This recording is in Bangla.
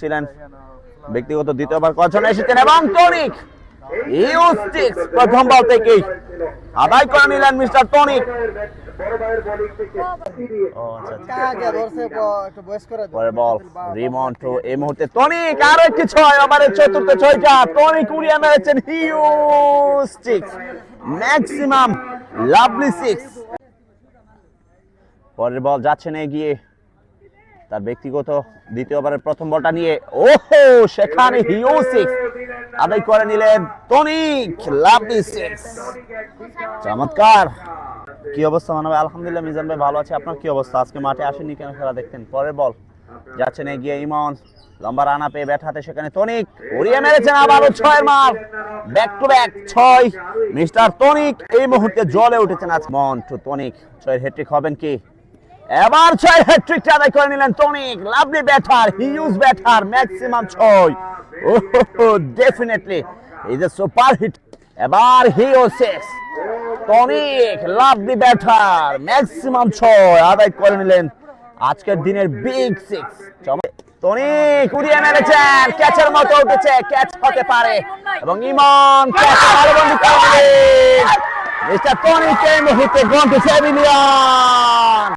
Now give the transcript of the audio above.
ছিলেন ব্যক্তিগত দ্বিতীয়বার কজন এসেছেন এবং টনিক ইউস্টিক্স প্রথম বল থেকেই আদায় করে নিলেন মিস্টার টনিক। পরের বল রিমন্টো, এই মুহূর্তে টনিক আরো একটি ছয়, ওভারের চতুর্থ ছয়টা টনিক উড়িয়ে মেরেছেন হিউস্টিক্স, ম্যাক্সিমাম লাভলি সিক্স। পরের বল যাচ্ছেন এগিয়ে তার ব্যক্তিগত দ্বিতীয়বারের প্রথম বলটা নিয়ে, ওহো সেখানে হিউস্টিক্স আদায় করে নিলেন টনিক, লাভলি সিক্স। চমৎকার। কি অবস্থা মানবে? আলহামদুলিল্লাহ মিজান ভাই ভালো আছে, আপনার কি অবস্থা? আজকে মাঠে আসেননি কেন, খেলা দেখতেন? পরের বল যাচ্ছেন এগিয়ে ইমন, লম্বা রানা পেয়ে ব্যাট হাতে, সেখানে টনিক উড়িয়ে মেরেছেন আবারও ছয়ের মার, ব্যাক টু ব্যাক ছয়। মিস্টার টনিক এই মুহূর্তে জ্বলে উঠেছেন। আজ মন টু টনিক, ছয়ের হ্যাট্রিক হবেন কি? এবার ছয় হ্যাট্রিকটা আদায় করে নিলেন টনিক, lovely batter, huge batter, maximum ছয়। ওহো definitely is a super hit. এবার হিউস্টিক্স, টনিক লাভলি ব্যাটার, ম্যাক্সিমাম ছয় আদায় করে নিলেন আজকের দিনের বিগ সিক্স। টনিক উড়িয়ে মেরেছেন, ক্যাচের মতো উঠেছে, ক্যাচ হতে পারে এবং ইমন ক্যাচে ভালোবন্দি করে নিলেন। মিস্টার টনিক এই মুহূর্তে গন টু সেভিলিয়ন।